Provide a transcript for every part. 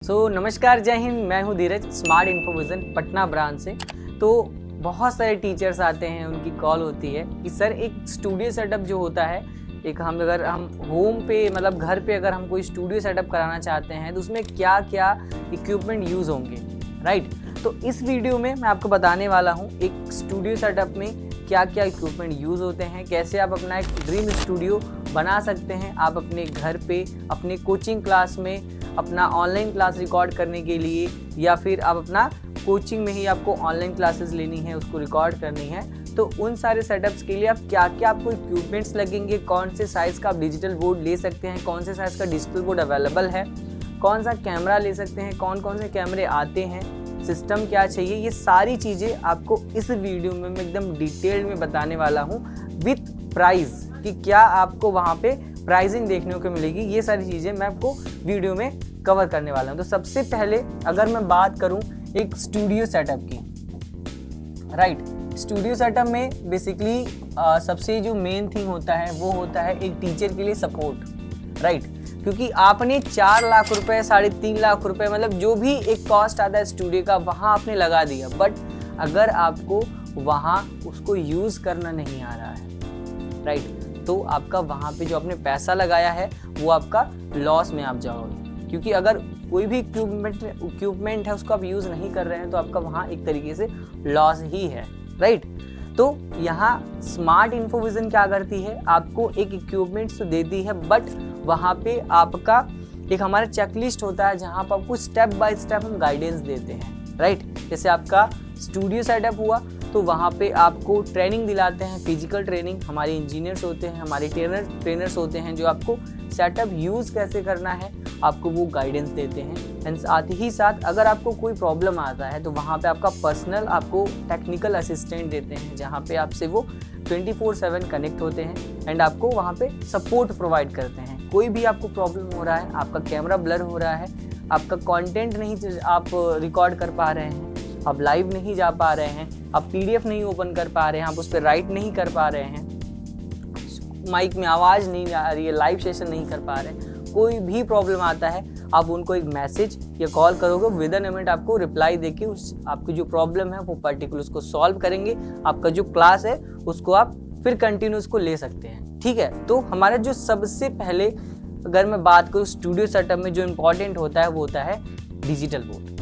नमस्कार, जय हिंद। मैं हूं धीरज, स्मार्ट इन्फोविजन पटना ब्रांच से। तो बहुत सारे टीचर्स आते हैं, उनकी कॉल होती है कि सर एक स्टूडियो सेटअप जो होता है, एक अगर हम होम पे मतलब घर पे अगर हम कोई स्टूडियो सेटअप कराना चाहते हैं तो उसमें क्या क्या इक्विपमेंट यूज़ होंगे, राइट। तो इस वीडियो में मैं आपको बताने वाला हूँ एक स्टूडियो सेटअप में क्या क्या इक्विपमेंट यूज़ होते हैं, कैसे आप अपना एक ड्रीम स्टूडियो बना सकते हैं। आप अपने घर पे, अपने कोचिंग क्लास में, अपना ऑनलाइन क्लास रिकॉर्ड करने के लिए, या फिर आप अपना कोचिंग में ही आपको ऑनलाइन क्लासेस लेनी है, उसको रिकॉर्ड करनी है, तो उन सारे सेटअप्स के लिए आप क्या क्या आपको इक्विपमेंट्स लगेंगे, कौन से साइज़ का आप डिजिटल बोर्ड ले सकते हैं, कौन से साइज़ का डिजिटल बोर्ड अवेलेबल है, कौन सा कैमरा ले सकते हैं, कौन कौन से कैमरे आते हैं, सिस्टम क्या चाहिए, ये सारी चीज़ें आपको इस वीडियो में मैं एकदम डिटेल में बताने वाला हूँ विथ प्राइस, कि क्या आपको वहाँ पे प्राइसिंग देखने को मिलेगी। ये सारी चीज़ें मैं आपको वीडियो में कवर करने वाला हूँ। तो सबसे पहले अगर मैं बात करूँ एक स्टूडियो सेटअप की, राइट। स्टूडियो सेटअप में बेसिकली सबसे जो मेन थिंग होता है वो होता है एक टीचर के लिए सपोर्ट, राइट। क्योंकि आपने 4 लाख रुपए, 3.5 लाख रुपए, मतलब जो भी एक कॉस्ट आता है स्टूडियो का, वहाँ आपने लगा दिया, बट अगर आपको वहाँ उसको यूज़ करना नहीं आ रहा है, राइट, तो आपका वहाँ पे जो आपने पैसा लगाया है वो आपका लॉस में आप जाओगे। क्योंकि अगर कोई भी इक्विपमेंट है उसको आप यूज़ नहीं कर रहे हैं तो आपका वहाँ एक तरीके से लॉस ही है, राइट। तो यहाँ स्मार्ट इन्फोविजन क्या करती है, आपको एक इक्विपमेंट तो देती है, बट वहाँ पे आपका एक हमारा चेकलिस्ट होता है जहाँ पर आपको स्टेप बाय स्टेप हम गाइडेंस देते हैं, राइट। जैसे आपका स्टूडियो सेटअप हुआ तो वहाँ पे आपको ट्रेनिंग दिलाते हैं, फिजिकल ट्रेनिंग। हमारे इंजीनियर्स होते हैं, हमारे ट्रेनर्स होते हैं जो आपको सेटअप यूज़ कैसे करना है आपको वो गाइडेंस देते हैं। एंड साथ ही साथ अगर आपको कोई प्रॉब्लम आता है तो वहाँ पे आपका पर्सनल आपको टेक्निकल असिस्टेंट देते हैं, जहाँ पे आपसे वो 24/7 कनेक्ट होते हैं एंड आपको वहाँ पे सपोर्ट प्रोवाइड करते हैं। कोई भी आपको प्रॉब्लम हो रहा है, आपका कैमरा ब्लर हो रहा है, आपका कंटेंट नहीं आप रिकॉर्ड कर पा रहे हैं, आप लाइव नहीं जा पा रहे हैं, आप PDF नहीं ओपन कर पा रहे हैं, आप उस पर राइट नहीं कर पा रहे हैं, माइक में आवाज़ नहीं आ रही है, लाइव सेशन नहीं कर पा रहे हैं, कोई भी प्रॉब्लम आता है, आप उनको एक मैसेज या कॉल करोगे, विद इन अ मिनट आपको रिप्लाई देके उस आपकी जो प्रॉब्लम है वो पर्टिकुलर उसको सॉल्व करेंगे। आपका जो क्लास है उसको आप फिर कंटिन्यू उसको ले सकते हैं, ठीक है। तो हमारा जो सबसे पहले अगर मैं बात करूँ स्टूडियो सेटअप में जो इम्पोर्टेंट होता है वो होता है डिजिटल बोर्ड।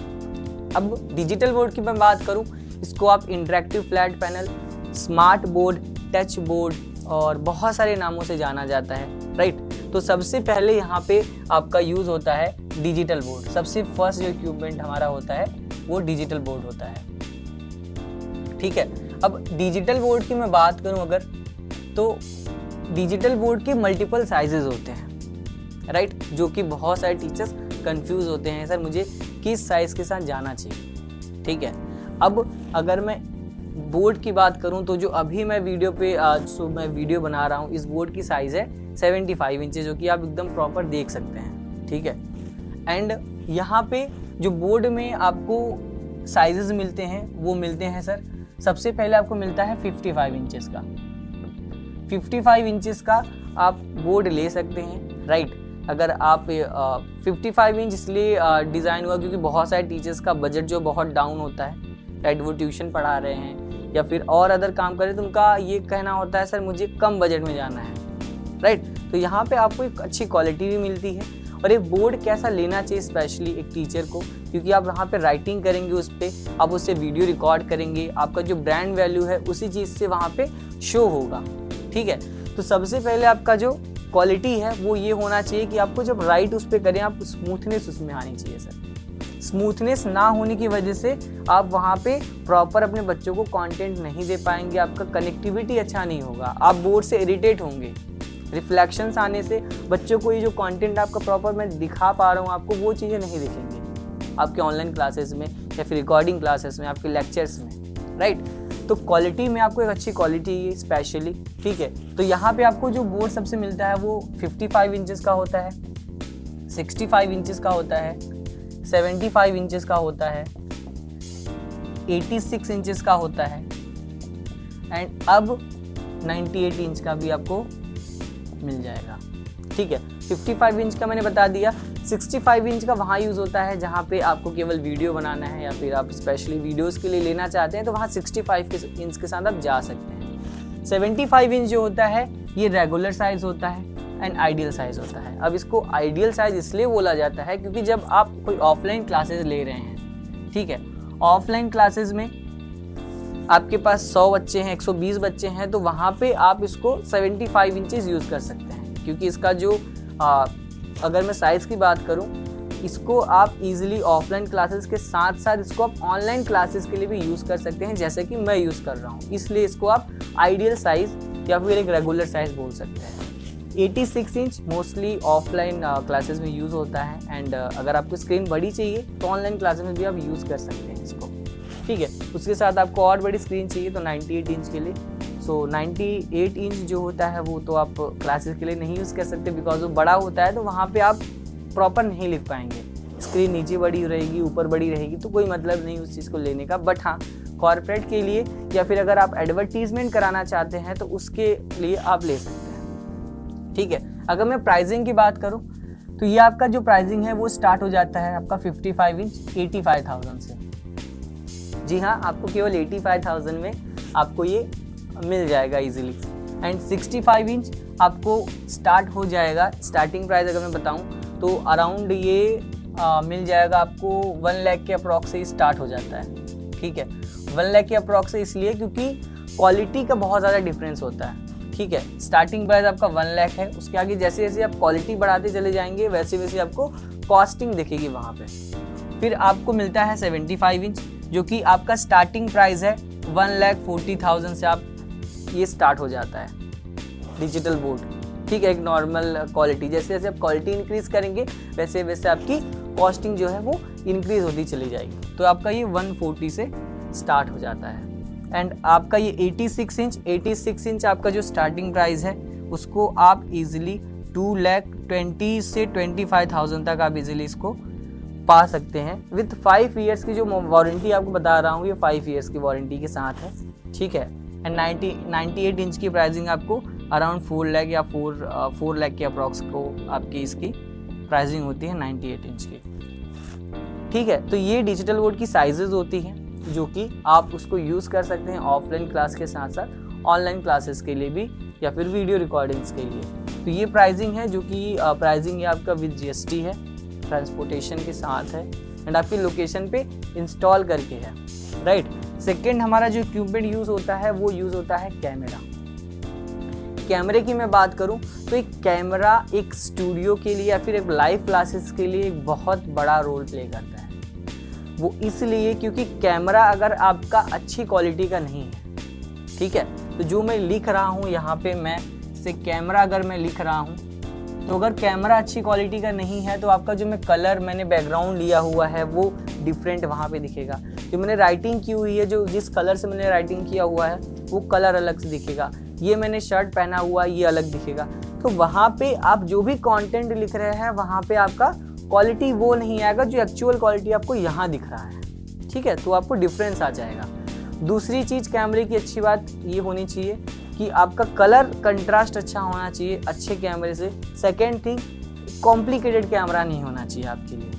अब डिजिटल बोर्ड की मैं बात करूं, इसको आप interactive flat panel, smart board, touch board और बहुत सारे नामों से जाना जाता है, राइट। तो सबसे पहले यहाँ पे आपका यूज़ होता है डिजिटल बोर्ड। सबसे फर्स्ट जो इक्विपमेंट हमारा होता है वो डिजिटल बोर्ड होता है, ठीक है। अब डिजिटल बोर्ड की मैं बात करूँ अगर, तो डिजिटल बोर्ड के मल्टीपल साइजेस होते हैं, राइट, जो कि बहुत सारे टीचर्स कंफ्यूज होते हैं, सर मुझे किस साइज़ के साथ जाना चाहिए, ठीक है। अब अगर मैं बोर्ड की बात करूं तो जो अभी मैं वीडियो पे मैं वीडियो बना रहा हूं, इस बोर्ड की साइज़ है 75 इंच, जो कि आप एकदम प्रॉपर देख सकते हैं, ठीक है। एंड यहाँ पे जो बोर्ड में आपको साइजेस मिलते हैं वो मिलते हैं सर, सबसे पहले आपको मिलता है 55 इंचेस का। 55 इंचेस का आप बोर्ड ले सकते हैं, राइट। अगर आप 55 इंच इसलिए डिज़ाइन हुआ क्योंकि बहुत सारे टीचर्स का बजट जो बहुत डाउन होता है, राइट, वो ट्यूशन पढ़ा रहे हैं या फिर और अदर काम कर रहे हैं, तो उनका ये कहना होता है सर मुझे कम बजट में जाना है, राइट। तो यहाँ पे आपको एक अच्छी क्वालिटी भी मिलती है। और एक बोर्ड कैसा लेना चाहिए स्पेशली एक टीचर को, क्योंकि आप वहाँ पे राइटिंग करेंगे, उस पर आप उससे वीडियो रिकॉर्ड करेंगे, आपका जो ब्रांड वैल्यू है उसी चीज़ से वहाँ पे शो होगा, ठीक है। तो सबसे पहले आपका जो क्वालिटी है वो ये होना चाहिए कि आपको जब राइट उस पर करें आप स्मूथनेस उसमें आनी चाहिए सर। स्मूथनेस ना होने की वजह से आप वहाँ पे प्रॉपर अपने बच्चों को कंटेंट नहीं दे पाएंगे, आपका कनेक्टिविटी अच्छा नहीं होगा, आप बोर्ड से इरिटेट होंगे, रिफ्लेक्शंस आने से बच्चों को ये जो कंटेंट आपका प्रॉपर मैं दिखा पा रहा हूँ आपको वो चीज़ें नहीं दिखेंगी आपके ऑनलाइन क्लासेस में या फिर रिकॉर्डिंग क्लासेस में, आपके लेक्चर्स में, राइट। तो क्वालिटी में आपको एक अच्छी क्वालिटी स्पेशली, ठीक है। तो यहाँ पे आपको जो बोर्ड सबसे मिलता है वो 55 इंचेस का होता है, 65 इंचेस का होता है, 75 इंचेस का होता है, 86 इंचेस का होता है एंड अब 98 इंच का भी आपको मिल जाएगा, ठीक है। 55 इंच का मैंने बता दिया, 65 इंच का वहाँ यूज़ होता है जहाँ पे आपको केवल वीडियो बनाना है या फिर आप स्पेशली वीडियोस के लिए लेना चाहते हैं, तो वहाँ 65 इंच के साथ आप जा सकते हैं। 75 इंच जो होता है ये रेगुलर साइज़ होता है एंड आइडियल साइज़ होता है। अब इसको आइडियल साइज़ इसलिए बोला जाता है क्योंकि जब आप कोई ऑफलाइन क्लासेस ले रहे हैं, ठीक है, ऑफलाइन क्लासेस में आपके पास 100 बच्चे हैं, 120 बच्चे हैं, तो वहाँ पे आप इसको 75 इंचेस यूज़ कर सकते हैं क्योंकि इसका जो अगर मैं साइज़ की बात करूँ, इसको आप इजीली ऑफलाइन क्लासेस के साथ साथ इसको आप ऑनलाइन क्लासेस के लिए भी यूज़ कर सकते हैं, जैसे कि मैं यूज़ कर रहा हूँ। इसलिए इसको आप आइडियल साइज़ या फिर एक रेगुलर साइज़ बोल सकते हैं। 86 इंच मोस्टली ऑफलाइन क्लासेस में यूज़ होता है एंड अगर आपको स्क्रीन बड़ी चाहिए तो ऑनलाइन क्लासेस में भी आप यूज़ कर सकते हैं इसको, ठीक है। उसके साथ आपको और बड़ी स्क्रीन चाहिए तो 98 इंच के लिए, सो 98 इंच जो होता है वो तो आप क्लासेस के लिए नहीं यूज़ कर सकते बिकॉज वो बड़ा होता है, तो वहाँ पे आप प्रॉपर नहीं लिख पाएंगे। स्क्रीन नीचे बड़ी रहेगी, ऊपर बड़ी रहेगी, तो कोई मतलब नहीं उस चीज़ को लेने का। बट हाँ, कॉर्पोरेट के लिए या फिर अगर आप एडवर्टीजमेंट कराना चाहते हैं तो उसके लिए आप ले सकते हैं, ठीक है। अगर मैं प्राइसिंग की बात करूँ तो ये आपका जो प्राइसिंग है वो स्टार्ट हो जाता है आपका 55 इंच 85,000 से। जी हाँ, आपको केवल 85,000 में आपको ये मिल जाएगा इजीली। एंड 65 इंच आपको स्टार्ट हो जाएगा, स्टार्टिंग प्राइस अगर मैं बताऊं तो अराउंड ये मिल जाएगा आपको 1 लाख के अप्रॉक्स से स्टार्ट हो जाता है, ठीक है। 1 लाख के अप्रॉक्स से इसलिए क्योंकि क्वालिटी का बहुत ज़्यादा डिफरेंस होता है, ठीक है। स्टार्टिंग प्राइस आपका 1 लाख है, उसके आगे जैसे जैसे आप क्वालिटी बढ़ाते चले जाएंगे वैसे वैसे आपको कॉस्टिंग दिखेगी वहाँ पे। फिर आपको मिलता है 75 इंच जो कि आपका स्टार्टिंग प्राइस है 1,40,000 से आप ये स्टार्ट हो जाता है डिजिटल बोर्ड, ठीक है। एक नॉर्मल क्वालिटी, जैसे जैसे आप क्वालिटी इंक्रीज करेंगे वैसे वैसे आपकी कॉस्टिंग जो है वो इंक्रीज होती चली जाएगी। तो आपका ये 140 से स्टार्ट हो जाता है। एंड आपका ये 86 इंच आपका जो स्टार्टिंग प्राइस है उसको आप इजीली 2,20,000 से 25,000 तक आप इजीली इसको पा सकते हैं विथ 5 ईयर्स की जो वारंटी आपको बता रहा हूँ, ये 5 ईयर्स की वारंटी के साथ है, ठीक है। एंड 98 इंच की प्राइसिंग आपको अराउंड 4 लाख या 4 लाख के अप्रॉक्स को आपकी इसकी प्राइसिंग होती है 98 इंच की, ठीक है। तो ये डिजिटल बोर्ड की साइजेस होती हैं जो कि आप उसको यूज़ कर सकते हैं ऑफलाइन क्लास के साथ साथ ऑनलाइन क्लासेस के लिए भी या फिर वीडियो रिकॉर्डिंग्स के लिए। तो ये प्राइसिंग है जो कि प्राइसिंग ये आपका विद GST है, ट्रांसपोर्टेशन के साथ है एंड आपकी लोकेशन पे इंस्टॉल करके है, राइट। सेकेंड हमारा जो इक्विपमेंट यूज़ होता है वो यूज़ होता है कैमरा। कैमरे की मैं बात करूं तो एक कैमरा एक स्टूडियो के लिए या फिर एक लाइव क्लासेस के लिए एक बहुत बड़ा रोल प्ले करता है। वो इसलिए क्योंकि कैमरा अगर आपका अच्छी क्वालिटी का नहीं है, ठीक है, तो जो मैं लिख रहा हूँ यहाँ पे मैं से कैमरा अगर मैं लिख रहा हूँ तो अगर कैमरा अच्छी क्वालिटी का नहीं है तो आपका जो मैं कलर मैंने बैकग्राउंड लिया हुआ है वो डिफरेंट वहाँ पे दिखेगा। जो मैंने राइटिंग की हुई है, जो जिस कलर से मैंने राइटिंग किया हुआ है वो कलर अलग से दिखेगा। ये मैंने शर्ट पहना हुआ ये अलग दिखेगा। तो वहाँ पे आप जो भी कंटेंट लिख रहे हैं वहाँ पे आपका क्वालिटी वो नहीं आएगा जो एक्चुअल क्वालिटी आपको यहाँ दिख रहा है, ठीक है। तो आपको डिफरेंस आ जाएगा। दूसरी चीज़ कैमरे की अच्छी बात ये होनी चाहिए कि आपका कलर कंट्रास्ट अच्छा होना चाहिए अच्छे कैमरे से। सेकेंड थिंग, कॉम्प्लिकेटेड कैमरा नहीं होना चाहिए आपके लिए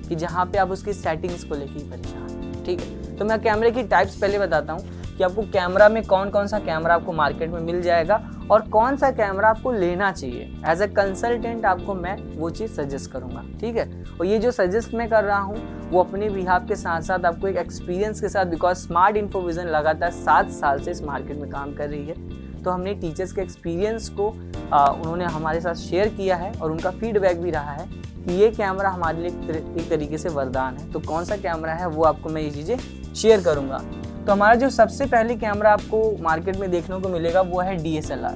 कि जहाँ पे आप उसकी सेटिंग्स को लेके परेशान, ठीक है। तो मैं कैमरे की टाइप्स पहले बताता हूँ कि आपको कैमरा में कौन कौन सा कैमरा आपको मार्केट में मिल जाएगा और कौन सा कैमरा आपको लेना चाहिए। एज अ कंसल्टेंट आपको मैं वो चीज़ सजेस्ट करूँगा, ठीक है। और ये जो सजेस्ट मैं कर रहा हूँ वो अपने बिहाफ के साथ साथ आपको एक एक्सपीरियंस के साथ, बिकॉज स्मार्ट इन्फोविजन लगातार 7 साल से इस मार्केट में काम कर रही है, तो हमने टीचर्स के एक्सपीरियंस को उन्होंने हमारे साथ शेयर किया है और उनका फीडबैक भी रहा है कि ये कैमरा हमारे लिए एक तरीके से वरदान है। तो कौन सा कैमरा है वो आपको मैं ये चीज़ें शेयर करूँगा। तो हमारा जो सबसे पहले कैमरा आपको मार्केट में देखने को मिलेगा वो है DSLR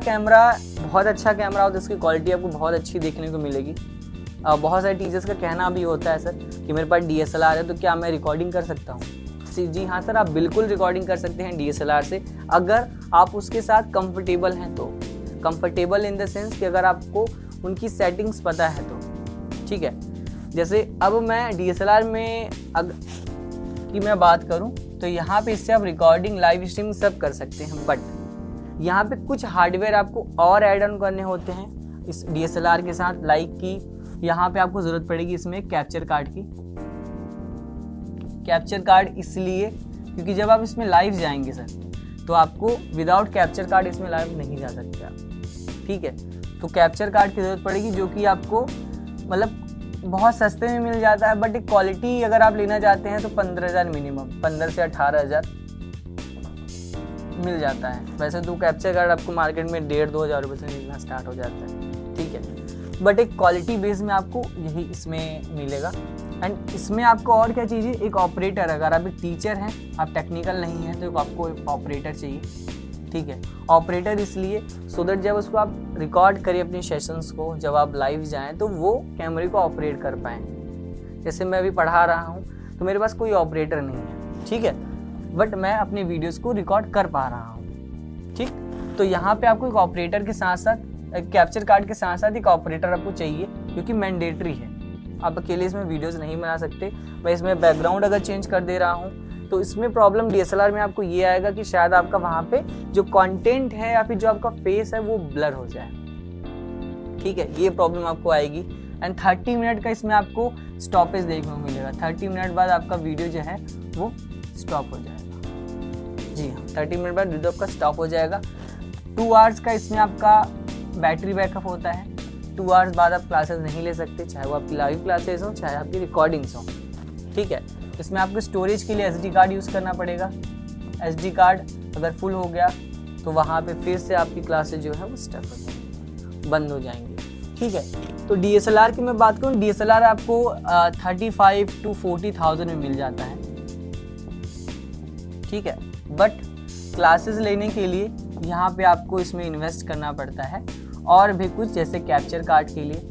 कैमरा बहुत अच्छा कैमरा होता है, इसकी क्वालिटी आपको बहुत अच्छी देखने को मिलेगी। बहुत सारे टीचर्स का कहना भी होता है सर कि मेरे पास DSLR है तो क्या मैं रिकॉर्डिंग कर सकता हूँ। जी हाँ सर, आप बिल्कुल रिकॉर्डिंग कर सकते हैं DSLR से अगर आप उसके साथ कंफर्टेबल हैं तो। कंफर्टेबल इन द सेंस कि अगर आपको उनकी सेटिंग्स पता है तो, ठीक है। जैसे अब मैं DSLR में की मैं बात करूं तो यहाँ पे इससे आप रिकॉर्डिंग लाइव स्ट्रीमिंग सब कर सकते हैं, बट यहाँ पे कुछ हार्डवेयर आपको और ऐड ऑन करने होते हैं। इस DSLR के साथ लाइक की यहाँ पे आपको ज़रूरत पड़ेगी इसमें कैप्चर कार्ड की। कैप्चर कार्ड इसलिए क्योंकि जब आप इसमें लाइव जाएंगे सर तो आपको विदाउट कैप्चर कार्ड इसमें लाइव नहीं जा सकते आप, ठीक है। तो कैप्चर कार्ड की ज़रूरत पड़ेगी जो कि आपको मतलब बहुत सस्ते में मिल जाता है, बट एक क्वालिटी अगर आप लेना चाहते हैं तो 15,000 मिनिमम, 15 से 18,000 मिल जाता है। वैसे तो कैप्चर कार्ड आपको मार्केट में 1,500-2 हज़ार रुपये से मिलना स्टार्ट हो जाता है, ठीक है। बट एक क्वालिटी बेस में आपको यही इसमें मिलेगा। एंड इसमें आपको और क्या चाहिए, एक ऑपरेटर। अगर आप एक टीचर हैं, आप टेक्निकल नहीं हैं, तो आपको एक ऑपरेटर चाहिए, ठीक है। ऑपरेटर इसलिए सो दैट जब उसको आप रिकॉर्ड करें अपने सेशंस को, जब आप लाइव जाएं तो वो कैमरे को ऑपरेट कर पाएँ। जैसे मैं अभी पढ़ा रहा हूँ तो मेरे पास कोई ऑपरेटर नहीं है, ठीक है, बट मैं अपने वीडियोस को रिकॉर्ड कर पा रहा हूँ, ठीक। तो यहाँ पे आपको एक ऑपरेटर के साथ साथ कैप्चर कार्ड के साथ साथ एक ऑपरेटर आपको चाहिए, क्योंकि मैंडेटरी है। आप अकेले इसमें वीडियोस नहीं बना सकते। मैं इसमें बैकग्राउंड अगर चेंज कर दे रहा हूँ तो इसमें प्रॉब्लम DSLR में आपको ये आएगा कि शायद आपका वहाँ पे जो कंटेंट है या फिर जो आपका फेस है वो ब्लर हो जाए, ठीक है, ये प्रॉब्लम आपको आएगी। एंड 30 मिनट का इसमें आपको स्टॉपेज देखने को मिलेगा। 30 मिनट बाद आपका वीडियो जो है वो स्टॉप हो जाएगा। जी हाँ, 30 मिनट बाद वीडियो आपका स्टॉप हो जाएगा। 2 आवर्स का इसमें आपका बैटरी बैकअप होता है। 2 आवर्स बाद आप क्लासेस नहीं ले सकते, चाहे वो आपकी लाइव क्लासेस हो चाहे आपकी रिकॉर्डिंग्स हो, ठीक है। इसमें आपको स्टोरेज के लिए SD कार्ड यूज़ करना पड़ेगा। SD कार्ड अगर फुल हो गया तो वहाँ पे फिर से आपकी क्लासेस जो है वो स्टक हो जाएंगी, बंद हो जाएंगी, ठीक है। तो DSLR की मैं बात करूँ, DSLR आपको 35 to 40,000 में मिल जाता है, ठीक है। बट क्लासेस लेने के लिए यहाँ पे आपको इसमें इन्वेस्ट करना पड़ता है और भी कुछ, जैसे कैप्चर कार्ड के लिए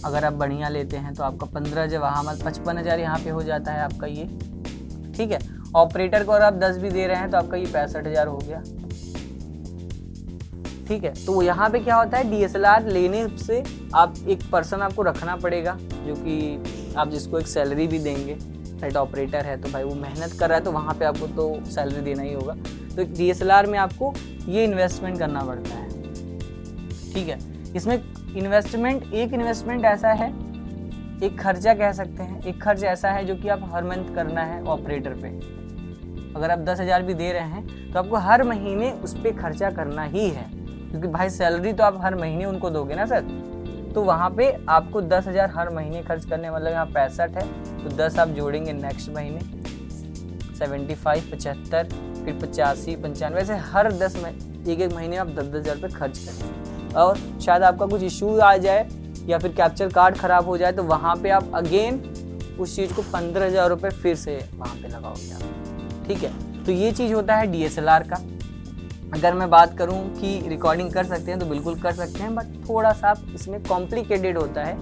अगर आप बढ़िया लेते हैं तो आपका 15,000 वहाँ 55,000 यहाँ पे हो जाता है आपका ये, ठीक है। ऑपरेटर को अगर आप 10 भी दे रहे हैं तो आपका ये 65,000 हो गया, ठीक है। तो यहाँ पे क्या होता है, DSLR लेने से आप एक पर्सन आपको रखना पड़ेगा, जो कि आप जिसको एक सैलरी भी देंगे। राइट, ऑपरेटर है तो भाई वो मेहनत कर रहा है तो वहाँ पे आपको तो सैलरी देना ही होगा। तो DSLR में आपको ये इन्वेस्टमेंट करना पड़ता है, ठीक है। इसमें एक इन्वेस्टमेंट ऐसा है, एक खर्चा कह सकते हैं, एक खर्च ऐसा है जो कि आप हर मंथ करना है ऑपरेटर पे। अगर आप 10,000 भी दे रहे हैं तो आपको हर महीने उस पर खर्चा करना ही है, क्योंकि भाई सैलरी तो आप हर महीने उनको दोगे ना सर। तो वहाँ पे आपको 10,000 हर महीने खर्च करने, मतलब यहाँ 65 है तो 10 आप जोड़ेंगे नेक्स्ट महीने, 75, 75, फिर 85, 95, वैसे हर 10 एक महीने आप 10,000 रुपये खर्च करेंगे। और शायद आपका कुछ इशू आ जाए या फिर कैप्चर कार्ड ख़राब हो जाए तो वहाँ पे आप अगेन उस चीज़ को 15,000 रुपये फिर से वहाँ पे लगाओगे आप, ठीक है। तो ये चीज़ होता है DSLR का। अगर मैं बात करूँ कि रिकॉर्डिंग कर सकते हैं तो बिल्कुल कर सकते हैं, बट थोड़ा सा इसमें कॉम्प्लिकेटेड होता है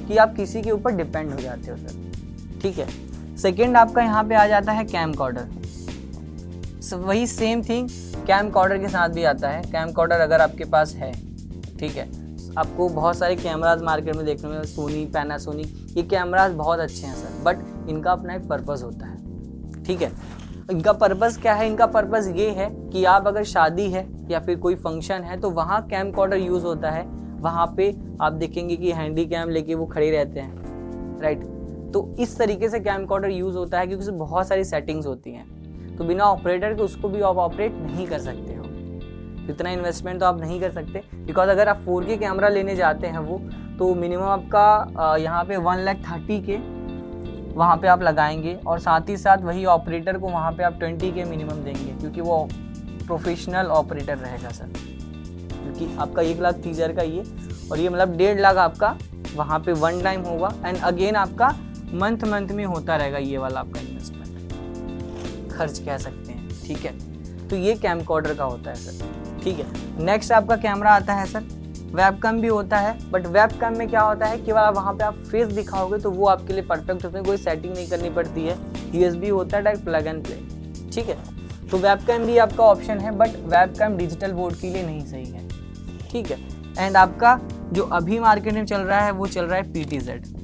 कि आप किसी के ऊपर डिपेंड हो जाते हो सर, ठीक है। सेकेंड आपका यहाँ पे आ जाता है कैमकॉर्डर। वही सेम थिंग कैमकॉर्डर के साथ भी आता है। कैमकॉर्डर अगर आपके पास है, ठीक है, आपको बहुत सारे कैमराज मार्केट में देखने में, सोनी, पैनासोनिक, ये कैमराज बहुत अच्छे हैं सर, बट इनका अपना एक पर्पज़ होता है, ठीक है। इनका पर्पज़ क्या है, इनका पर्पज़ ये है कि आप अगर शादी है या फिर कोई फंक्शन है तो वहाँ कैमकॉर्डर यूज़ होता है। वहाँ पे आप देखेंगे कि हैंडी कैम लेके वो खड़े रहते हैं, राइट। तो इस तरीके से कैमकॉर्डर यूज़ होता है क्योंकि उसमें बहुत सारी सेटिंग्स होती हैं, तो बिना ऑपरेटर के उसको भी आप ऑपरेट नहीं कर सकते हो। इतना इन्वेस्टमेंट तो आप नहीं कर सकते, बिकॉज अगर आप 4K कैमरा लेने जाते हैं वो तो मिनिमम आपका यहाँ पे 1,30,000 वहाँ पे आप लगाएंगे, और साथ ही साथ वही ऑपरेटर को वहाँ पे आप 20K मिनिमम देंगे, क्योंकि वो प्रोफेशनल ऑपरेटर रहेगा सर। क्योंकि आपका 1,30,000 का ये, और ये मतलब 1.5 लाख आपका वहाँ पे वन टाइम होगा, एंड अगेन आपका मंथ में होता रहेगा ये वाला आपका इन्वेस्टमेंट, खर्च कह सकते हैं, ठीक है। तो ये कैमकॉर्डर का होता है सर, ठीक है। नेक्स्ट आपका कैमरा आता है सर, वेबकैम भी होता है, बट वेबकैम में क्या होता है कि वहाँ पे आप फेस दिखाओगे तो वो आपके लिए परफेक्ट होता है, कोई सेटिंग नहीं करनी पड़ती है। USB होता है, डायरेक्ट प्लग एंड प्ले, ठीक है। तो वेबकैम भी आपका ऑप्शन है, बट वेबकैम डिजिटल बोर्ड के लिए नहीं सही है, ठीक है। एंड आपका जो अभी मार्केट में चल रहा है वो चल रहा है PTZ।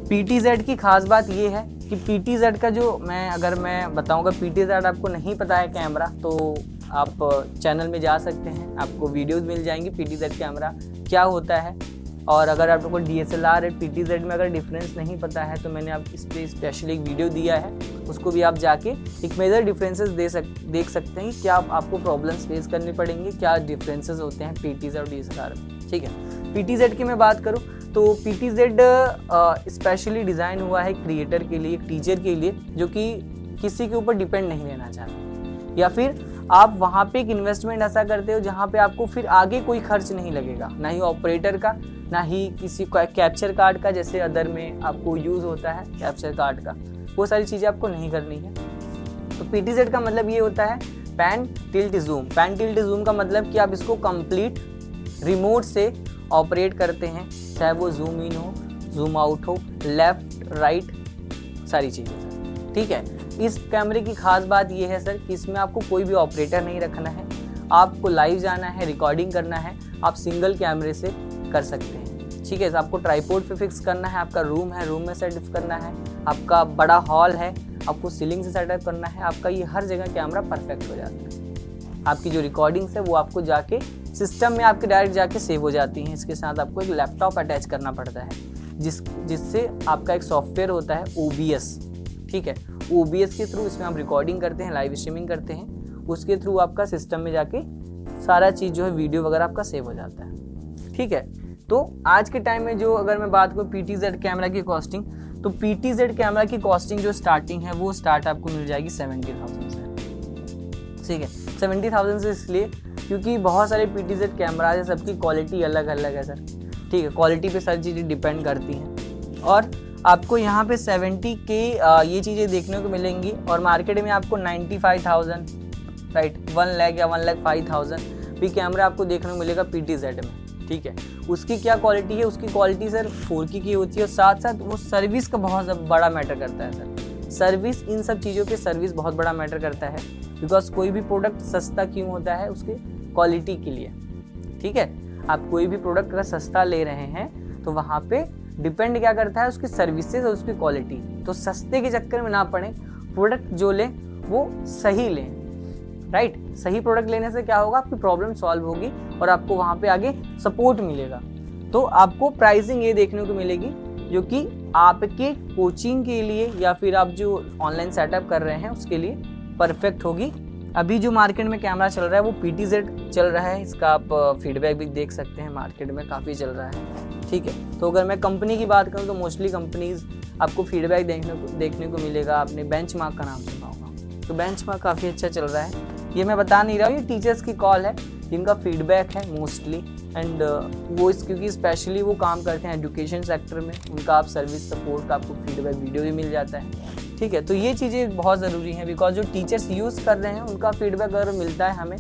PTZ की खास बात ये है कि PTZ का जो अगर मैं बताऊंगा, PTZ आपको नहीं पता है कैमरा तो आप चैनल में जा सकते हैं, आपको वीडियोस मिल जाएंगी PTZ कैमरा क्या होता है। और अगर आपको DSLR है PTZ में अगर डिफरेंस नहीं पता है तो मैंने आप इस पर स्पेशली एक वीडियो दिया है, उसको भी आप जाके एक मेजर डिफरेंसेस देख सकते हैं कि क्या आपको प्रॉब्लम्स फेस करनी पड़ेंगे, क्या डिफरेंसेस होते हैं PTZ और DSLR में। ठीक है, PTZ की मैं बात करूँ तो PTZ स्पेशली डिज़ाइन हुआ है क्रिएटर के लिए, एक टीचर के लिए जो कि किसी के ऊपर डिपेंड नहीं रहना चाहते, या फिर आप वहाँ पे एक इन्वेस्टमेंट ऐसा करते हो जहाँ पे आपको फिर आगे कोई खर्च नहीं लगेगा, ना ही ऑपरेटर का, ना ही किसी कैप्चर कार्ड का, जैसे अदर में आपको यूज़ होता है कैप्चर कार्ड का, वो सारी चीज़ें आपको नहीं करनी है। तो PTZ का मतलब ये होता है pan tilt zoom. Pan tilt zoom का मतलब कि आप इसको कंप्लीट रिमोट से ऑपरेट करते हैं, चाहे वो जूम इन हो, जूम आउट हो, लेफ्ट राइट, सारी चीज़ें। ठीक है, इस कैमरे की खास बात ये है सर कि इसमें आपको कोई भी ऑपरेटर नहीं रखना है, आपको लाइव जाना है, रिकॉर्डिंग करना है, आप सिंगल कैमरे से कर सकते हैं। ठीक है, आपको ट्राइपॉड पे फिक्स करना है, आपका रूम है, रूम में सेटअप करना है, आपका बड़ा हॉल है, आपको सीलिंग से सेटअप करना है, आपका ये हर जगह कैमरा परफेक्ट हो जाता है। आपकी जो रिकॉर्डिंग्स है वो आपको जाके सिस्टम में आपके डायरेक्ट जाके सेव हो जाती हैं। इसके साथ आपको एक लैपटॉप अटैच करना पड़ता है जिससे आपका एक सॉफ्टवेयर होता है OBS। ठीक है, OBS के थ्रू इसमें हम रिकॉर्डिंग करते हैं, लाइव स्ट्रीमिंग करते हैं, उसके थ्रू आपका सिस्टम में जाके सारा चीज़ जो है वीडियो वगैरह आपका सेव हो जाता है। ठीक है, तो आज के टाइम में जो अगर मैं बात करूँ PTZ कैमरा की कॉस्टिंग, तो PTZ कैमरा की कॉस्टिंग जो स्टार्टिंग है वो स्टार्ट आपको मिल जाएगी 70,000 से। ठीक है, 70,000 से इसलिए क्योंकि बहुत सारे PTZ कैमराज है, सबकी क्वालिटी अलग अलग है सर। ठीक है, क्वालिटी पे सारी चीज़ें डिपेंड करती हैं और आपको यहाँ पे 70 के ये चीज़ें देखने को मिलेंगी और मार्केट में आपको 95,000 राइट 1 लाख या 1,05,000 भी कैमरा आपको देखने को मिलेगा PTZ में। ठीक है, उसकी क्या क्वालिटी है, उसकी क्वालिटी सर 4K की होती है और साथ साथ वो सर्विस का बहुत बड़ा मैटर करता है सर। सर्विस, इन सब चीज़ों पे सर्विस बहुत बड़ा मैटर करता है, बिकॉज कोई भी प्रोडक्ट सस्ता क्यों होता है, उसके क्वालिटी के लिए। ठीक है, आप कोई भी प्रोडक्ट अगर सस्ता ले रहे हैं तो वहाँ पे डिपेंड क्या करता है उसकी सर्विसेज और उसकी क्वालिटी। तो सस्ते के चक्कर में ना पड़े, प्रोडक्ट जो लें वो सही लें। राइट, सही प्रोडक्ट लेने से क्या होगा, आपकी प्रॉब्लम सॉल्व होगी और आपको वहाँ पे आगे सपोर्ट मिलेगा। तो आपको प्राइसिंग ये देखने को मिलेगी जो कि आपके कोचिंग के लिए या फिर आप जो ऑनलाइन सेटअप कर रहे हैं उसके लिए परफेक्ट होगी। अभी जो मार्केट में कैमरा चल रहा है वो PTZ चल रहा है, इसका आप फीडबैक भी देख सकते हैं, मार्केट में काफ़ी चल रहा है। ठीक है, तो अगर मैं कंपनी की बात करूँ तो मोस्टली कंपनीज आपको फीडबैक देखने को मिलेगा। आपने बेंचमार्क का नाम सुना होगा, तो बेंचमार्क काफ़ी अच्छा चल रहा है। ये मैं बता नहीं रहा हूँ, ये टीचर्स की कॉल है जिनका फीडबैक है मोस्टली, एंड वो क्योंकि स्पेशली वो काम करते हैं एजुकेशन सेक्टर में, उनका आप सर्विस सपोर्ट का आपको फीडबैक वीडियो भी मिल जाता है। ठीक है, तो ये चीज़ें बहुत ज़रूरी हैं, बिकॉज जो टीचर्स यूज़ कर रहे हैं उनका फीडबैक अगर मिलता है हमें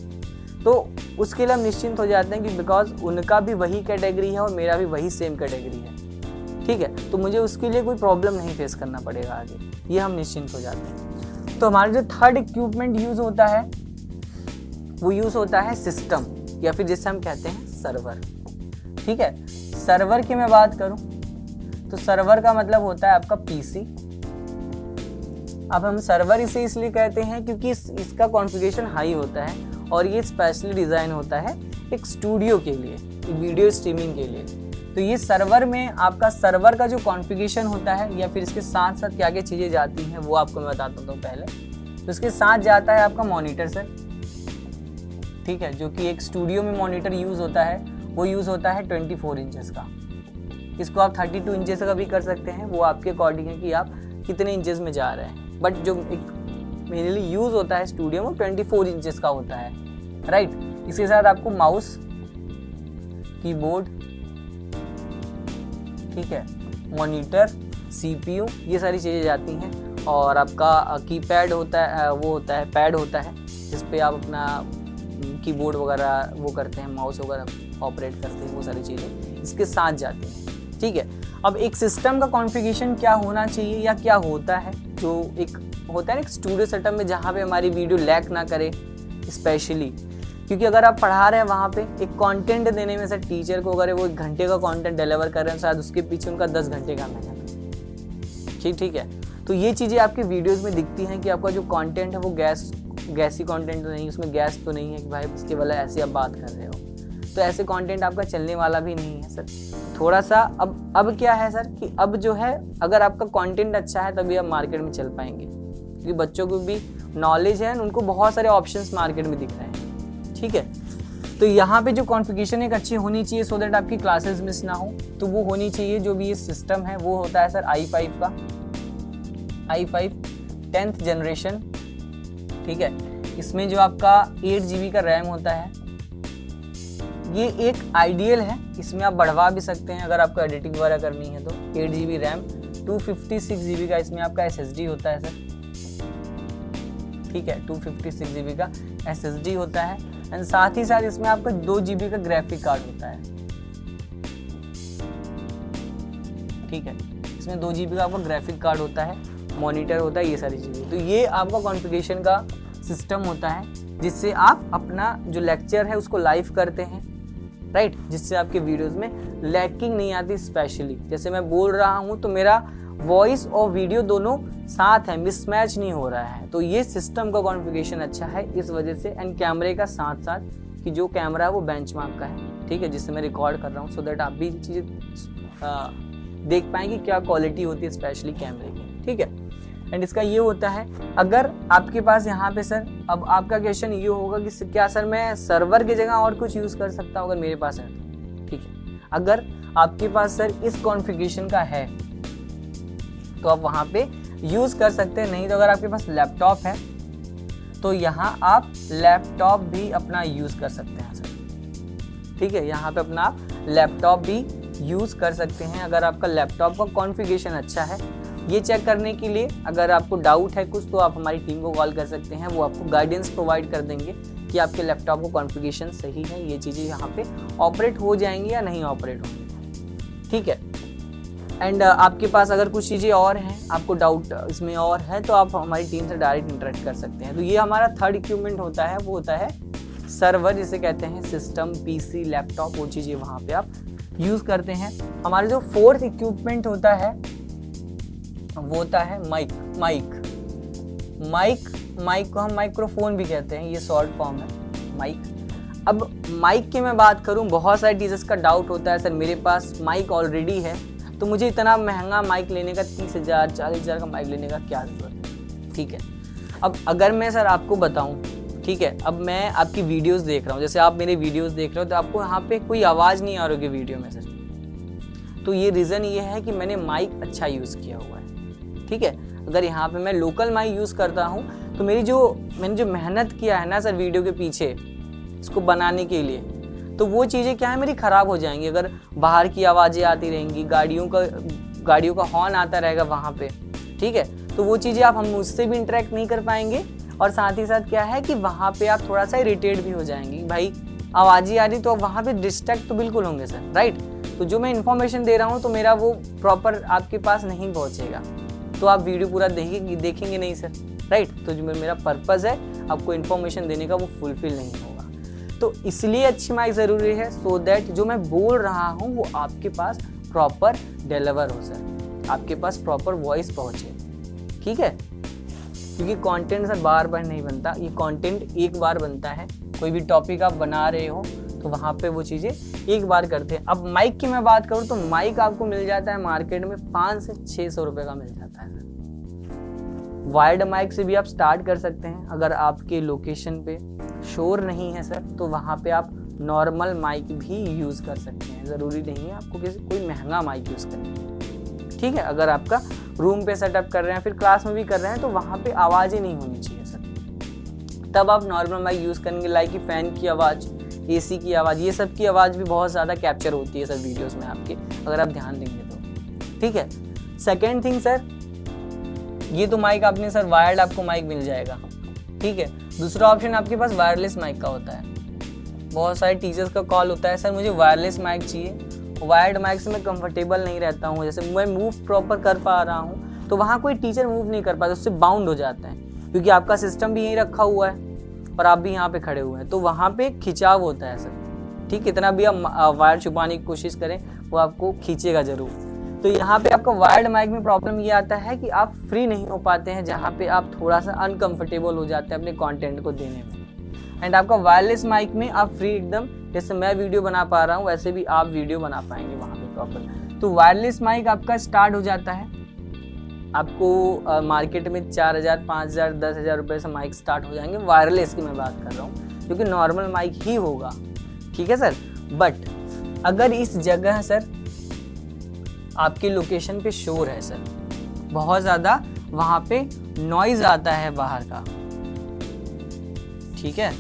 तो उसके लिए हम निश्चिंत हो जाते हैं कि बिकॉज उनका भी वही कैटेगरी है और मेरा भी वही सेम कैटेगरी है। ठीक है, तो मुझे उसके लिए कोई प्रॉब्लम नहीं फेस करना पड़ेगा आगे, ये हम निश्चिंत हो जाते हैं। तो हमारा जो थर्ड इक्विपमेंट यूज़ होता है वो यूज़ होता है सिस्टम, या फिर जिसे हम कहते हैं सर्वर। ठीक है, सर्वर की मैं बात करूं तो सर्वर का मतलब होता है आपका PC। अब हम सर्वर इसे इसलिए कहते हैं क्योंकि इसका कॉन्फ़िगरेशन हाई होता है और ये स्पेशली डिज़ाइन होता है एक स्टूडियो के लिए, एक वीडियो स्ट्रीमिंग के लिए। तो ये सर्वर में आपका सर्वर का जो कॉन्फ़िगरेशन होता है या फिर इसके साथ साथ क्या क्या चीज़ें जाती हैं वो आपको मैं बताता हूँ पहले। तो इसके साथ जाता है आपका मॉनिटर सर। ठीक है, जो कि एक स्टूडियो में मॉनिटर यूज़ होता है, वो यूज़ होता है 24 इंचेस का। इसको आप 32 इंचेस का भी कर सकते हैं, वो आपके अकॉर्डिंग है कि आप कितने इंचेस में जा रहे हैं, बट जो एक मेनली यूज़ होता है स्टूडियो में 24 इंचेस का होता है। राइट, इसके साथ आपको माउस, कीबोर्ड, ठीक है, मॉनिटर, CPU, ये सारी चीज़ें जाती हैं और आपका कीपैड होता है, वो होता है पैड होता है जिस पे आप अपना कीबोर्ड वगैरह वो करते हैं, माउस वगैरह ऑपरेट करते हैं, वो सारी चीज़ें इसके साथ जाती हैं। ठीक है, अब एक सिस्टम का कॉन्फ़िगरेशन क्या होना चाहिए या क्या होता है, जो एक होता है ना एक स्टूडियो सेटअप में जहाँ पे हमारी वीडियो लैग ना करे, स्पेशली क्योंकि अगर आप पढ़ा रहे हैं वहाँ पे एक कंटेंट देने में से टीचर को अगर वो 1 घंटे का कंटेंट डिलीवर कर रहे हैं, शायद उसके पीछे उनका 10 घंटे का मेहनत। ठीक है, तो ये चीज़ें आपके वीडियोज़ में दिखती हैं कि आपका जो कंटेंट है वो गैसी कंटेंट तो नहीं, उसमें गैस तो नहीं है कि भाई उसके वाला ऐसे आप बात कर रहे हो, तो ऐसे कंटेंट आपका चलने वाला भी नहीं है सर। थोड़ा सा अब क्या है सर कि अब जो है अगर आपका कंटेंट अच्छा है तभी आप मार्केट में चल पाएंगे, क्योंकि बच्चों को भी नॉलेज है, उनको बहुत सारे ऑप्शंस मार्केट में दिख रहे हैं, ठीक है। तो यहाँ पे जो कॉन्फ़िगरेशन एक अच्छी होनी चाहिए सो दैट आपकी क्लासेस मिस ना हो, तो वो होनी चाहिए जो भी ये सिस्टम है वो होता है सर i5 का, i5 10th जनरेशन, ठीक है। इसमें जो आपका 8 GB का रैम होता है, ये एक आइडियल है, इसमें आप बढ़वा भी सकते हैं अगर आपको एडिटिंग वगैरह करनी है तो। 8 GB रैम, 256 GB का इसमें आपका SSD होता है सर, ठीक है, 256 GB का SSD होता है, एंड साथ ही साथ इसमें आपका 2 GB का ग्राफिक कार्ड होता है, ठीक है। इसमें 2 GB का आपका ग्राफिक कार्ड होता है, मॉनिटर होता है, ये सारी चीज़ें। तो ये आपका कॉन्फ़िगरेशन का सिस्टम होता है जिससे आप अपना जो लेक्चर है उसको लाइव करते हैं, राइट, जिससे आपके वीडियोस में लैकिंग नहीं आती। स्पेशली जैसे मैं बोल रहा हूँ तो मेरा वॉइस और वीडियो दोनों साथ है, मिसमैच नहीं हो रहा है, तो ये सिस्टम का कॉन्फ़िगरेशन अच्छा है इस वजह से। एंड कैमरे का साथ साथ कि जो कैमरा है वो बेंचमार्क का है, ठीक है, जिससे मैं रिकॉर्ड कर रहा हूँ, सो दैट आप भी चीज़ें देख पाएंगे क्या क्वालिटी होती है स्पेशली कैमरे की, ठीक है। एंड इसका ये होता है, अगर आपके पास यहाँ पे सर, अब आपका क्वेश्चन ये होगा कि क्या सर मैं सर्वर की जगह और कुछ यूज़ कर सकता हूँ अगर मेरे पास है तो, ठीक है। अगर आपके पास सर इस कॉन्फ़िगरेशन का है तो आप वहाँ पे यूज़ कर सकते हैं, नहीं तो अगर आपके पास लैपटॉप है तो यहाँ आप लैपटॉप भी अपना यूज़ कर सकते हैं सर, ठीक है। यहाँ पे अपना आप लैपटॉप भी यूज़ कर सकते हैं अगर आपका लैपटॉप का कॉन्फ़िगरेशन अच्छा है। ये चेक करने के लिए अगर आपको डाउट है कुछ तो आप हमारी टीम को कॉल कर सकते हैं, वो आपको गाइडेंस प्रोवाइड कर देंगे कि आपके लैपटॉप का कॉन्फ़िगरेशन सही है, ये चीज़ें यहाँ पे ऑपरेट हो जाएंगी या नहीं ऑपरेट होंगी, ठीक है। एंड आपके पास अगर कुछ चीज़ें और हैं, आपको डाउट इसमें और है, तो आप हमारी टीम से डायरेक्ट इंटरेक्ट कर सकते हैं। तो ये हमारा थर्ड इक्विपमेंट होता है, वो होता है सर्वर, जिसे कहते हैं सिस्टम, पीसी, लैपटॉप, वो चीज़ें वहाँ पे आप यूज़ करते हैं। हमारा जो फोर्थ इक्विपमेंट होता है वो होता है माइक को हम माइक्रोफोन भी कहते हैं, ये शॉर्ट फॉर्म है माइक। अब माइक की मैं बात करूं, बहुत सारे टीचर्स का डाउट होता है सर मेरे पास माइक ऑलरेडी है तो मुझे इतना महंगा माइक लेने का, 30,000 40,000 का माइक लेने का क्या जरूरत है, ठीक है। अब अगर मैं सर आपको बताऊं, ठीक है, अब मैं आपकी वीडियोस देख रहा हूं, जैसे आप मेरे वीडियोस देख रहे हो तो आपको यहाँ पे कोई आवाज़ नहीं आ रही होगी वीडियो में सर, तो ये रीज़न ये है कि मैंने माइक अच्छा यूज़ किया हुआ है, ठीक है। अगर यहाँ पे मैं लोकल माइक यूज़ करता हूँ तो मैंने जो मेहनत किया है ना सर वीडियो के पीछे इसको बनाने के लिए, तो वो चीज़ें क्या है मेरी ख़राब हो जाएंगी। अगर बाहर की आवाज़ें आती रहेंगी, गाड़ियों का हॉर्न आता रहेगा वहाँ पे, ठीक है, तो वो चीज़ें आप हम उससे भी इंटरेक्ट नहीं कर पाएंगे, और साथ ही साथ क्या है कि वहाँ पे आप थोड़ा सा इरिटेट भी हो जाएंगे, भाई आवाज़ें आ रही, तो वहाँ पे डिस्ट्रैक्ट तो बिल्कुल होंगे सर, राइट। तो जो मैं इन्फॉर्मेशन दे रहा हूँ तो मेरा वो प्रॉपर आपके पास नहीं पहुँचेगा, तो आप वीडियो पूरा देखेंगे नहीं सर, राइट। तो जो मेरा पर्पस है आपको इन्फॉर्मेशन देने का वो फुलफिल नहीं होगा, तो इसलिए अच्छी माइक ज़रूरी है, सो दैट जो मैं बोल रहा हूँ वो आपके पास प्रॉपर डिलीवर हो सर, आपके पास प्रॉपर वॉइस पहुँचे, ठीक है। क्योंकि कंटेंट सर बार बार नहीं बनता, ये कंटेंट एक बार बनता है। कोई भी टॉपिक आप बना रहे हो तो वहाँ पे वो चीज़ें एक बार करते हैं। अब माइक की मैं बात करूँ तो माइक आपको मिल जाता है मार्केट में 500 से 600 रुपये का मिल जाता है सर। वायर्ड माइक से भी आप स्टार्ट कर सकते हैं, अगर आपके लोकेशन पे शोर नहीं है सर तो वहाँ पे आप नॉर्मल माइक भी यूज़ कर सकते हैं, ज़रूरी नहीं है आपको कोई महंगा माइक यूज़ करना, ठीक है। अगर आपका रूम पे सेटअप कर रहे हैं, फिर क्लास में भी कर रहे हैं, तो वहाँ पे आवाज़ ही नहीं होनी चाहिए सर, तब आप नॉर्मल माइक यूज़ करेंगे, लाइक कि फ़ैन की आवाज़, एसी की आवाज़, ये सब की आवाज़ भी बहुत ज़्यादा कैप्चर होती है सर वीडियोस में आपके, अगर आप ध्यान देंगे तो, ठीक है। सेकेंड थिंग सर, ये तो माइक आपने सर वायर्ड आपको माइक मिल जाएगा, ठीक है। दूसरा ऑप्शन आपके पास वायरलेस माइक का होता है। बहुत सारे टीचर्स का कॉल होता है सर मुझे वायरलेस माइक चाहिए, वायर्ड माइक से मैं कंफर्टेबल नहीं रहता हूँ, जैसे मैं मूव प्रॉपर कर पा रहा हूँ तो वहाँ कोई टीचर मूव नहीं कर पाता, उससे बाउंड हो जाता है, क्योंकि आपका सिस्टम भी यहीं रखा हुआ है और आप भी यहाँ पे खड़े हुए हैं, तो वहाँ पे खिंचाव होता है सर, ठीक। कितना भी आप वायर छुपाने की कोशिश करें वो आपको खींचेगा ज़रूर। तो यहाँ पे आपका वायर्ड माइक में प्रॉब्लम ये आता है कि आप फ्री नहीं हो पाते हैं, जहाँ पे आप थोड़ा सा अनकंफर्टेबल हो जाते हैं अपने कंटेंट को देने में। एंड आपका वायरलेस माइक में आप फ्री एकदम, जैसे मैं वीडियो बना पा रहा हूँ वैसे भी आप वीडियो बना पाएंगे वहाँ पे प्रॉपर। तो वायरलेस माइक आपका स्टार्ट हो जाता है, आपको मार्केट में 4,000, 5,000, 10,000 रुपये से माइक स्टार्ट हो जाएंगे। वायरलेस की मैं बात कर रहा हूँ, क्योंकि नॉर्मल माइक ही होगा, ठीक है सर। बट अगर इस जगह सर आपकी लोकेशन पे शोर है सर, बहुत ज़्यादा वहाँ पे नॉइज़ आता है बाहर का, ठीक है,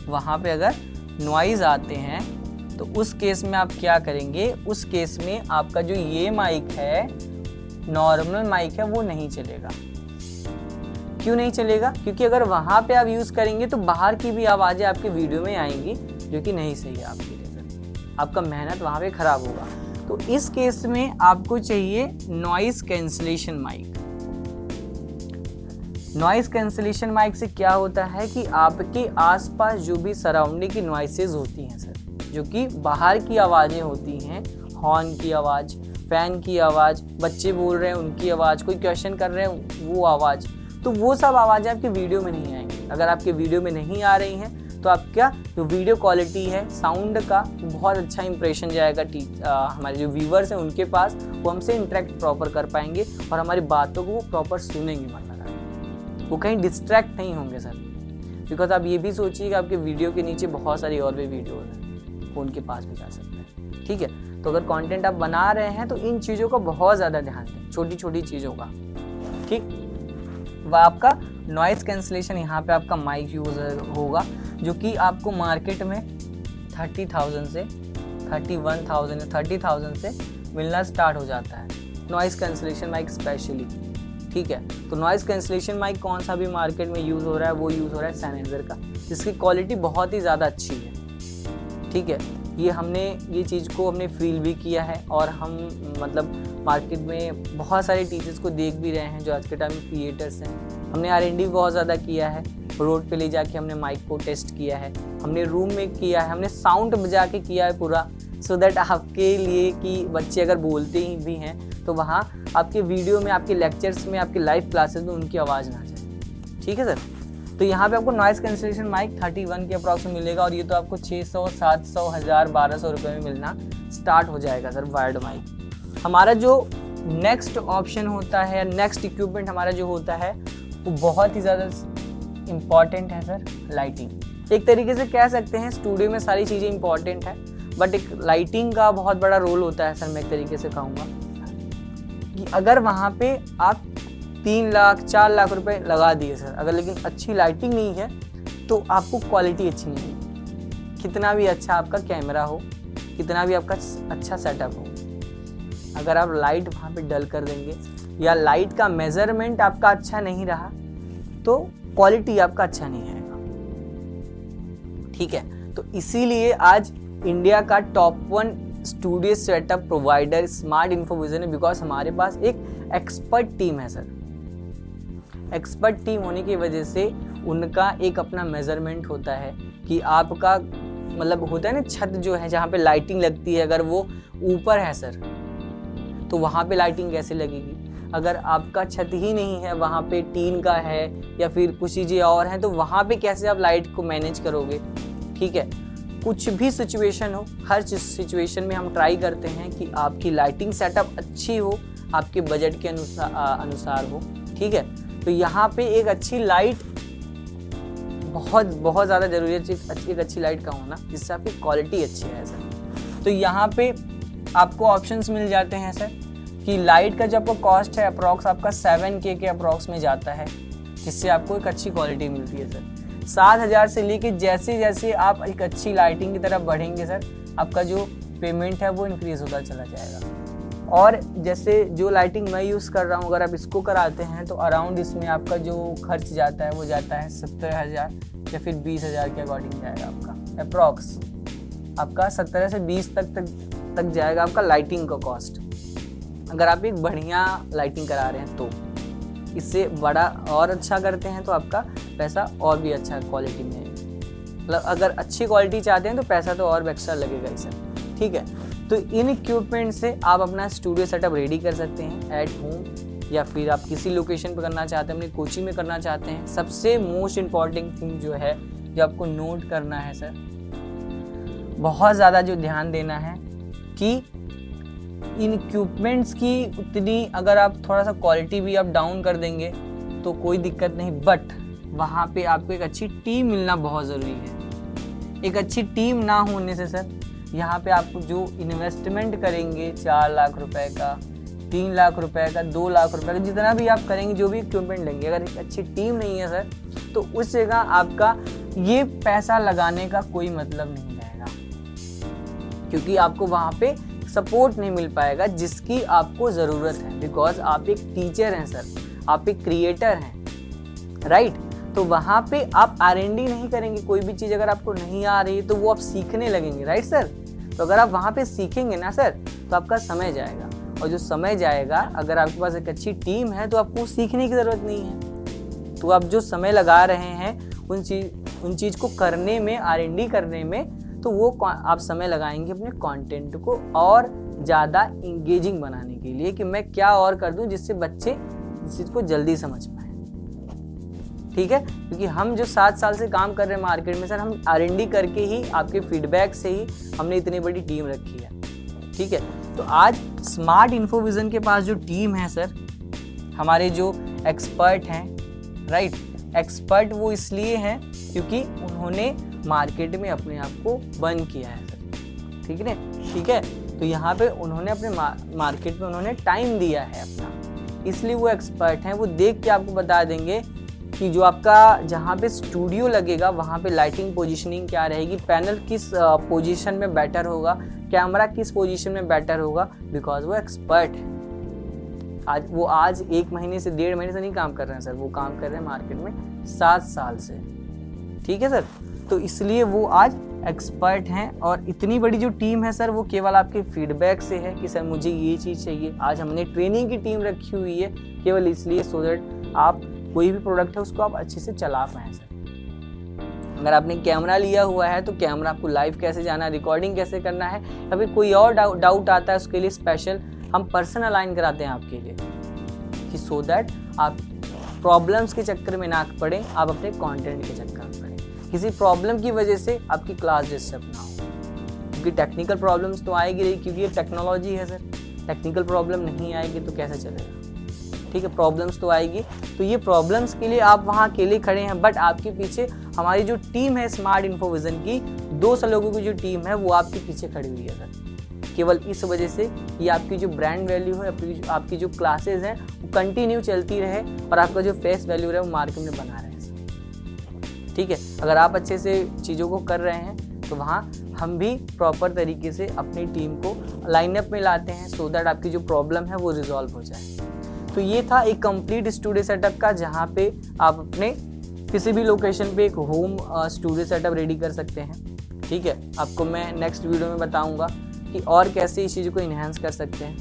वहाँ पे अगर नॉइज़ आते हैं तो उस केस में आप क्या करेंगे, उस केस में आपका जो ये माइक है, नॉर्मल माइक है, वो नहीं चलेगा। क्यों नहीं चलेगा? क्योंकि अगर वहाँ पे आप यूज़ करेंगे तो बाहर की भी आवाज़ें आपके वीडियो में आएंगी, जो कि नहीं सही है आपके लिए सर, आपका मेहनत वहाँ पे ख़राब होगा। तो इस केस में आपको चाहिए noise cancellation mic. Noise cancellation mic से क्या होता है कि आपके आसपास जो भी सराउंडिंग की नॉइसेज होती हैं सर, जो कि बाहर की आवाज़ें होती हैं, हॉर्न की आवाज़, फैन की आवाज़, बच्चे बोल रहे हैं उनकी आवाज़, कोई क्वेश्चन कर रहे हैं वो आवाज़, तो वो सब आवाज़ें आपके वीडियो में नहीं आएंगी। अगर आपके वीडियो में नहीं आ रही हैं तो आपका जो वीडियो क्वालिटी है साउंड का, बहुत अच्छा इंप्रेशन जाएगा हमारे जो व्यूवर्स हैं उनके पास, वो हमसे इंटरेक्ट प्रॉपर कर पाएंगे और हमारी बातों को वो प्रॉपर सुनेंगे, मन लगा के, वो कहीं डिस्ट्रैक्ट नहीं होंगे सर। बिकॉज आप ये भी सोचिए कि आपके वीडियो के नीचे बहुत सारी और भी वीडियो हैं, वो उनके पास भी जा सकते हैं, ठीक है। तो अगर कंटेंट आप बना रहे हैं तो इन चीज़ों का बहुत ज़्यादा ध्यान दें, छोटी छोटी चीज़ों का, ठीक। वह आपका नॉइज़ कैंसलेशन यहाँ पे आपका माइक यूज़ होगा, जो कि आपको मार्केट में 30,000 से 31,000 या 30,000 से मिलना स्टार्ट हो जाता है, नॉइज़ कैंसलेशन माइक स्पेशली, ठीक है। तो नॉइज़ कैंसलेशन माइक कौन सा भी मार्केट में यूज़ हो रहा है, वो यूज़ हो रहा है सैनेंजर का, जिसकी क्वालिटी बहुत ही ज़्यादा अच्छी है, ठीक है। ये चीज़ को हमने फील भी किया है और हम मतलब मार्केट में बहुत सारे टीचर्स को देख भी रहे हैं जो आज के टाइम में क्रिएटर्स हैं। हमने R&D बहुत ज़्यादा किया है, रोड पे ले जाके हमने माइक को टेस्ट किया है, हमने रूम में किया है, हमने साउंड बजा के किया है पूरा, सो दैट आपके लिए कि बच्चे अगर बोलते ही भी हैं तो वहाँ आपके वीडियो में, आपके लेक्चर्स में, आपके लाइव क्लासेस में उनकी आवाज़ ना जाए, ठीक है सर। तो यहाँ पे आपको नॉइज़ कैंसलेशन माइक 31 के अप्रॉक्स में मिलेगा और ये तो आपको 600, 700, 1000, 1200 रुपये में मिलना स्टार्ट हो जाएगा सर वायर्ड माइक। हमारा जो नेक्स्ट ऑप्शन होता है, नेक्स्ट इक्विपमेंट हमारा जो होता है वो बहुत ही ज़्यादा इम्पॉर्टेंट है सर, लाइटिंग। एक तरीके से कह सकते हैं स्टूडियो में सारी चीज़ें इंपॉर्टेंट है, बट एक लाइटिंग का बहुत बड़ा रोल होता है सर। मैं एक तरीके से कहूँगा कि अगर वहाँ पे आप 3 लाख 4 लाख रुपए लगा दिए सर, अगर लेकिन अच्छी लाइटिंग नहीं है तो आपको क्वालिटी अच्छी नहीं है, कितना भी अच्छा आपका कैमरा हो, कितना भी आपका अच्छा सेटअप हो, अगर आप लाइट वहाँ पे डल कर देंगे या लाइट का मेजरमेंट आपका अच्छा नहीं रहा तो क्वालिटी आपका अच्छा नहीं आएगा, ठीक है। तो इसीलिए आज इंडिया का top 1 studio setup provider smart Infovision है, बिकॉज हमारे पास एक एक्सपर्ट टीम है सर। एक्सपर्ट टीम होने की वजह से उनका एक अपना मेजरमेंट होता है कि आपका मतलब होता है ना, छत जो है जहाँ पे लाइटिंग लगती है, अगर वो ऊपर है सर तो वहाँ पे लाइटिंग कैसे लगेगी। अगर आपका छत ही नहीं है, वहाँ पे टीन का है या फिर कुछ चीज़ें और हैं, तो वहाँ पे कैसे आप लाइट को मैनेज करोगे, ठीक है। कुछ भी सिचुएशन हो, हर सिचुएशन में हम ट्राई करते हैं कि आपकी लाइटिंग सेटअप अच्छी हो, आपके बजट के अनुसार हो, ठीक है। तो यहाँ पे एक अच्छी लाइट बहुत ज़्यादा ज़रूरी है, एक अच्छी लाइट का होना, जिससे आपकी क्वालिटी अच्छी है सर। तो यहाँ पे आपको ऑप्शंस मिल जाते हैं सर कि लाइट का जो आपको कॉस्ट है अप्रॉक्स आपका 7K के अप्रॉक्स में जाता है, जिससे आपको एक अच्छी क्वालिटी मिलती है सर। 7,000 से लेके जैसे जैसे आप एक अच्छी लाइटिंग की तरफ बढ़ेंगे सर, आपका जो पेमेंट है वो इंक्रीज़ होता चला जाएगा। और जैसे जो लाइटिंग मैं यूज़ कर रहा हूँ, अगर आप इसको कराते हैं तो अराउंड इसमें आपका जो खर्च जाता है वो जाता है 70,000 या फिर 20,000 के अकॉर्डिंग जाएगा आपका अप्रॉक्स, आपका 17 से 20 तक जाएगा आपका लाइटिंग का कॉस्ट, अगर आप एक बढ़िया लाइटिंग करा रहे हैं तो। इससे बड़ा और अच्छा करते हैं तो आपका पैसा और भी अच्छा क्वालिटी में, मतलब अगर अच्छी क्वालिटी चाहते हैं तो पैसा तो और एक्स्ट्रा लगेगा ही सर, ठीक है। तो इन इक्विपमेंट से आप अपना स्टूडियो सेटअप रेडी कर सकते हैं एट होम, या फिर आप किसी लोकेशन पर करना चाहते हैं, अपनी कोचिंग में करना चाहते हैं। सबसे मोस्ट इम्पॉर्टेंट थिंग जो है जो आपको नोट करना है सर, बहुत ज़्यादा जो ध्यान देना है कि इन इक्विपमेंट्स की उतनी अगर आप थोड़ा सा क्वालिटी भी आप डाउन कर देंगे तो कोई दिक्कत नहीं, बट वहाँ पे आपको एक अच्छी टीम मिलना बहुत ज़रूरी है। एक अच्छी टीम ना होने से सर यहाँ पे आपको जो इन्वेस्टमेंट करेंगे 4 लाख रुपए का, 3 लाख रुपए का, 2 लाख रुपए का, जितना भी आप करेंगे, जो भी इक्विपमेंट लेंगे, अगर एक अच्छी टीम नहीं है सर तो उस जगह आपका ये पैसा लगाने का कोई मतलब नहीं रहेगा, क्योंकि आपको वहाँ पे सपोर्ट नहीं मिल पाएगा जिसकी आपको ज़रूरत है। बिकॉज आप एक टीचर हैं सर, आप एक क्रिएटर हैं, राइट। तो वहाँ पे आप R&D नहीं करेंगे, कोई भी चीज़ अगर आपको नहीं आ रही है तो वो आप सीखने लगेंगे, राइट सर। तो अगर आप वहाँ पे सीखेंगे ना सर तो आपका समय जाएगा, और जो समय जाएगा, अगर आपके पास एक अच्छी टीम है तो आपको सीखने की ज़रूरत नहीं है। तो आप जो समय लगा रहे हैं उन चीज़ को करने में, R&D करने में, तो वो आप समय लगाएंगे अपने कंटेंट को और ज़्यादा इंगेजिंग बनाने के लिए कि मैं क्या और कर दूं जिससे बच्चे इस चीज़ को जल्दी समझ पाएँ, ठीक है। क्योंकि हम जो 7 साल से काम कर रहे हैं मार्केट में सर, हम R&D करके ही, आपके फीडबैक से ही हमने इतनी बड़ी टीम रखी है, ठीक है। तो आज स्मार्ट इन्फोविजन के पास जो टीम है सर, हमारे जो एक्सपर्ट हैं, राइट, एक्सपर्ट वो इसलिए हैं क्योंकि उन्होंने मार्केट में अपने आप को बर्न किया है सर, ठीक है, ठीक है। तो यहाँ पे उन्होंने अपने मार्केट में उन्होंने टाइम दिया है अपना, इसलिए वो एक्सपर्ट हैं। वो देख के आपको बता देंगे कि जो आपका जहाँ पे स्टूडियो लगेगा वहाँ पे लाइटिंग पोजीशनिंग क्या रहेगी, पैनल किस पोजीशन में बेटर होगा, कैमरा किस पोजीशन में बेटर होगा, बिकॉज वो एक्सपर्ट है। आज 1 महीने से 1.5 महीने से नहीं काम कर रहे हैं सर, वो काम कर रहे हैं मार्केट में 7 साल से, ठीक है सर। तो इसलिए वो आज एक्सपर्ट हैं, और इतनी बड़ी जो टीम है सर वो केवल आपके फीडबैक से है कि सर मुझे ये चीज़ चाहिए। आज हमने ट्रेनिंग की टीम रखी हुई है केवल इसलिए, सो दैट आप कोई भी प्रोडक्ट है उसको आप अच्छे से चला पाएँ सर। अगर आपने कैमरा लिया हुआ है तो कैमरा आपको लाइव कैसे जाना है, रिकॉर्डिंग कैसे करना है, या फिर कोई और डाउट आता है, उसके लिए स्पेशल हम पर्सन अलाइन कराते हैं आपके लिए, कि सो दैट आप प्रॉब्लम्स के चक्कर में ना पड़े, आप अपने कंटेंट के चक्कर में पड़े, किसी प्रॉब्लम की वजह से आपकी क्लास डिस्टर्ब ना हो। क्योंकि टेक्निकल प्रॉब्लम्स तो आएगी रही, क्योंकि ये टेक्नोलॉजी है सर, टेक्निकल प्रॉब्लम नहीं आएगी तो कैसे चलेगा, ठीक है। प्रॉब्लम्स तो आएगी, तो ये प्रॉब्लम्स के लिए आप वहाँ अकेले खड़े हैं, बट आपके पीछे हमारी जो टीम है स्मार्ट इन्फोविजन की, 200 लोगों की जो टीम है वो आपके पीछे खड़ी हुई है सर। केवल इस वजह से ये आपकी जो ब्रांड वैल्यू है, आपकी जो क्लासेज हैं वो कंटिन्यू चलती रहे, और आपका जो फेस वैल्यू है वो मार्केट में बना रहे सर, ठीक है। अगर आप अच्छे से चीज़ों को कर रहे हैं तो वहाँ हम भी प्रॉपर तरीके से अपनी टीम को लाइनअप में लाते हैं, सो दैट आपकी जो प्रॉब्लम है वो रिजॉल्व हो जाए। तो ये था एक कंप्लीट स्टूडियो सेटअप का, जहाँ पे आप अपने किसी भी लोकेशन पे एक होम स्टूडियो सेटअप रेडी कर सकते हैं, ठीक है। आपको मैं नेक्स्ट वीडियो में बताऊंगा कि और कैसे इस चीज़ को इन्हांस कर सकते हैं।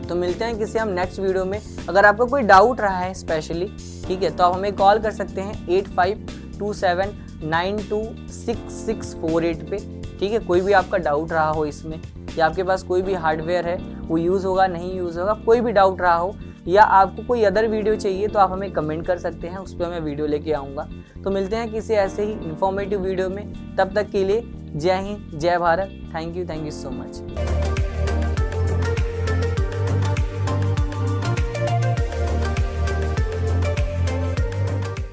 तो मिलते हैं किसी हम नेक्स्ट वीडियो में। अगर आपको कोई डाउट रहा है स्पेशली, ठीक है, तो आप हमें कॉल कर सकते हैं 8527926648 पे, ठीक है। कोई भी आपका डाउट रहा हो इसमें, या आपके पास कोई भी हार्डवेयर है वो यूज़ होगा नहीं यूज़ होगा, कोई भी डाउट रहा हो, या आपको कोई अदर वीडियो चाहिए तो आप हमें कमेंट कर सकते हैं, उस पर मैं वीडियो लेके आऊँगा। तो मिलते हैं किसी ऐसे ही इन्फॉर्मेटिव वीडियो में, तब तक के लिए जय हिंद, जय Bharat. Thank you so much.